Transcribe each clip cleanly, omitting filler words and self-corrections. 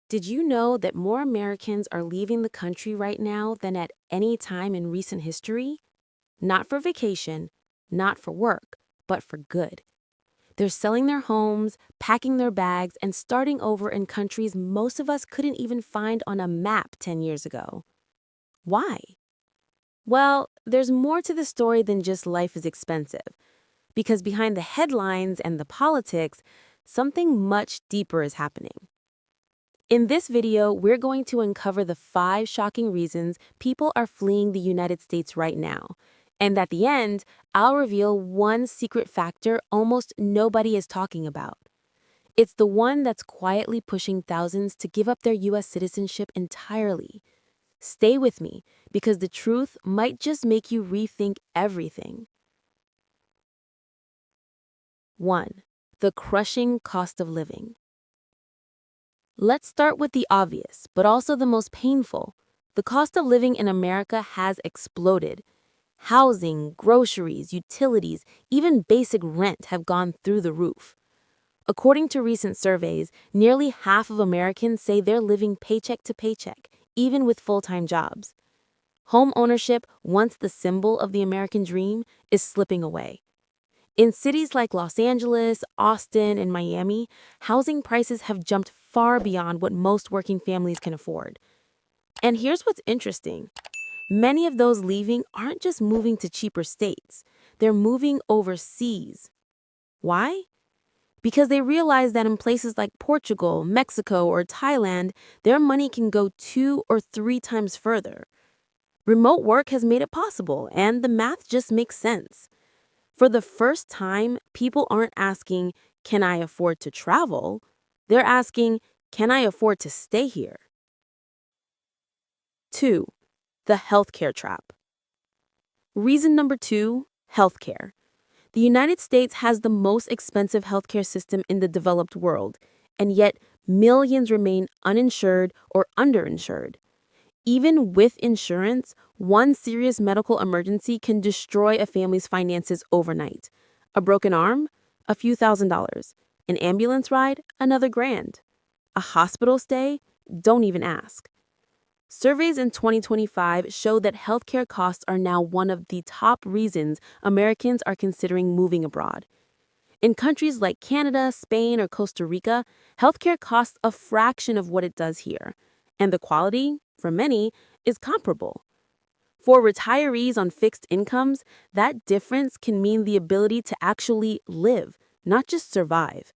Did you know that more Americans are leaving the country right now than at any time in recent history? Not for vacation, not for work, but for good. They're selling their homes, packing their bags, and starting over in countries most of us couldn't even find on a map 10 years ago. Why? Well, there's more to the story than just life is expensive, because behind the headlines and the politics, something much deeper is happening. In this video, we're going to uncover the 5 shocking reasons people are fleeing the United States right now. And at the end, I'll reveal one secret factor almost nobody is talking about. It's the one that's quietly pushing thousands to give up their U.S. citizenship entirely. Stay with me, because the truth might just make you rethink everything. 1. The crushing cost of living. Let's start with the obvious, but also the most painful. The cost of living in America has exploded. Housing, groceries, utilities, even basic rent have gone through the roof. According to recent surveys, nearly half of Americans say they're living paycheck to paycheck, even with full-time jobs. Home ownership, once the symbol of the American dream, is slipping away. In cities like Los Angeles, Austin, and Miami, housing prices have jumped far beyond what most working families can afford. And here's what's interesting. Many of those leaving aren't just moving to cheaper states. They're moving overseas. Why? Because they realize that in places like Portugal, Mexico, or Thailand, their money can go 2 or 3 times further. Remote work has made it possible, and the math just makes sense. For the first time, people aren't asking, can I afford to travel? They're asking, can I afford to stay here? 2. The healthcare trap. Reason number 2, healthcare. The United States has the most expensive healthcare system in the developed world, and yet millions remain uninsured or underinsured. Even with insurance, one serious medical emergency can destroy a family's finances overnight. A broken arm? A few $1,000s. An ambulance ride? Another grand. A hospital stay? Don't even ask. Surveys in 2025 show that healthcare costs are now one of the top reasons Americans are considering moving abroad. In countries like Canada, Spain, or Costa Rica, healthcare costs a fraction of what it does here, and the quality, for many, is comparable. For retirees on fixed incomes, that difference can mean the ability to actually live, not just survive.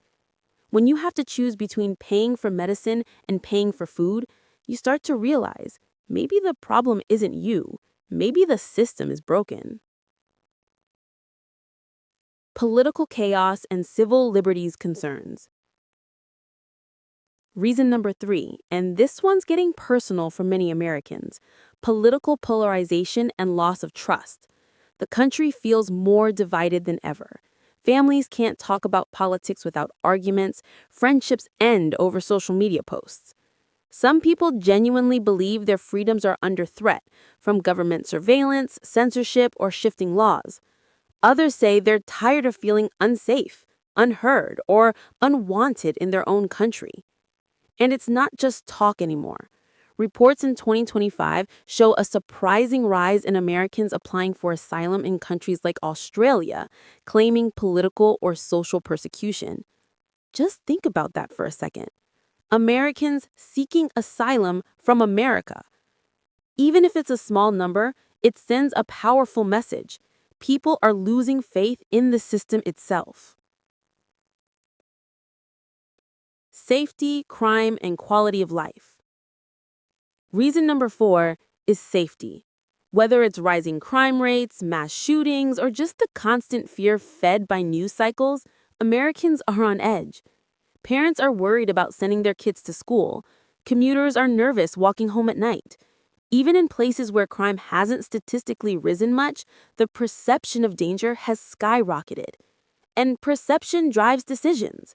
When you have to choose between paying for medicine and paying for food, you start to realize maybe the problem isn't you, maybe the system is broken. Political chaos and civil liberties concerns. Reason number 3, and this one's getting personal for many Americans: political polarization and loss of trust. The country feels more divided than ever. Families can't talk about politics without arguments. Friendships end over social media posts. Some people genuinely believe their freedoms are under threat from government surveillance, censorship, or shifting laws. Others say they're tired of feeling unsafe, unheard, or unwanted in their own country. And it's not just talk anymore. Reports in 2025 show a surprising rise in Americans applying for asylum in countries like Australia, claiming political or social persecution. Just think about that for a second. Americans seeking asylum from America. Even if it's a small number, it sends a powerful message. People are losing faith in the system itself. Safety, crime, and quality of life. Reason number 4 is safety. Whether it's rising crime rates, mass shootings, or just the constant fear fed by news cycles, Americans are on edge. Parents are worried about sending their kids to school. Commuters are nervous walking home at night. Even in places where crime hasn't statistically risen much, the perception of danger has skyrocketed. And perception drives decisions.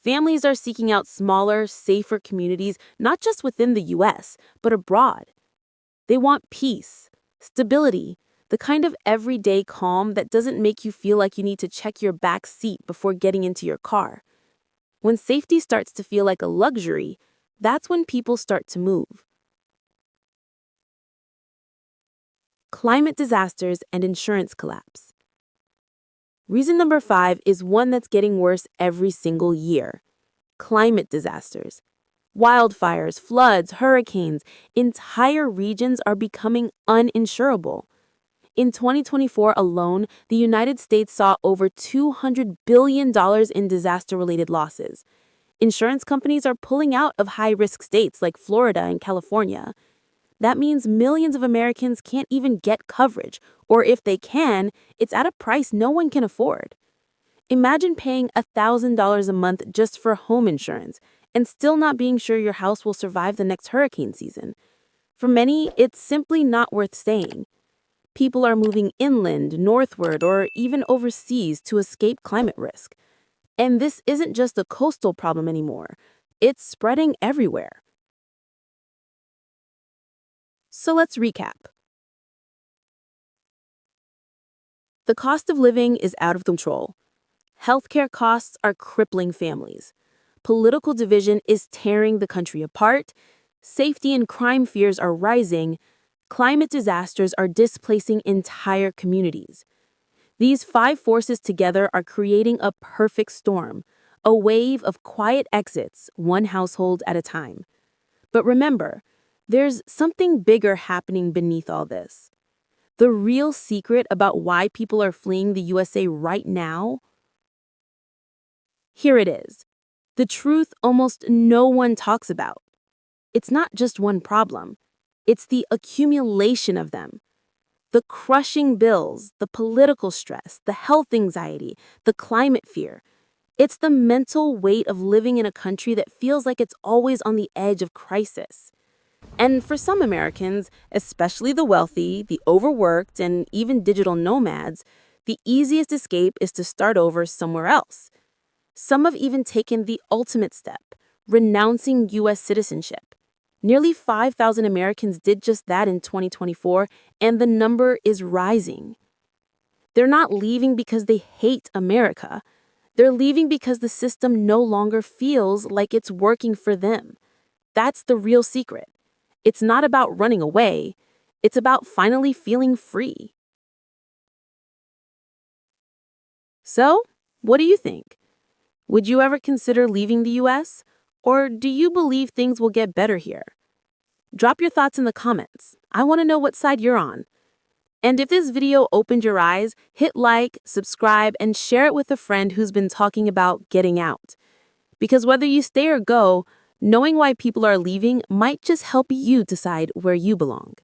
Families are seeking out smaller, safer communities, not just within the U.S., but abroad. They want peace, stability, the kind of everyday calm that doesn't make you feel like you need to check your back seat before getting into your car. When safety starts to feel like a luxury, That's when people start to move. Climate disasters and insurance collapse. Reason number 5 is one that's getting worse every single year. Climate disasters. Wildfires, floods, hurricanes, entire regions are becoming uninsurable. In 2024 alone, the United States saw over $200 billion in disaster-related losses. Insurance companies are pulling out of high-risk states like Florida and California. That means millions of Americans can't even get coverage, or if they can, it's at a price no one can afford. Imagine paying $1,000 a month just for home insurance and still not being sure your house will survive the next hurricane season. For many, it's simply not worth staying. People are moving inland, northward, or even overseas to escape climate risk. And this isn't just a coastal problem anymore. It's spreading everywhere. So let's recap. The cost of living is out of control. Healthcare costs are crippling families. Political division is tearing the country apart. Safety and crime fears are rising. Climate disasters are displacing entire communities. These 5 forces together are creating a perfect storm, a wave of quiet exits, one household at a time. But remember, there's something bigger happening beneath all this. The real secret about why people are fleeing the USA right now? Here it is. The truth almost no one talks about. It's not just one problem. It's the accumulation of them. The crushing bills, the political stress, the health anxiety, the climate fear. It's the mental weight of living in a country that feels like it's always on the edge of crisis. And for some Americans, especially the wealthy, the overworked, and even digital nomads, the easiest escape is to start over somewhere else. Some have even taken the ultimate step, renouncing U.S. citizenship. Nearly 5,000 Americans did just that in 2024, and the number is rising. They're not leaving because they hate America. They're leaving because the system no longer feels like it's working for them. That's the real secret. It's not about running away. It's about finally feeling free. So, what do you think? Would you ever consider leaving the US? Or do you believe things will get better here? Drop your thoughts in the comments. I want to know what side you're on. And if this video opened your eyes, hit like, subscribe, and share it with a friend who's been talking about getting out. Because whether you stay or go, knowing why people are leaving might just help you decide where you belong.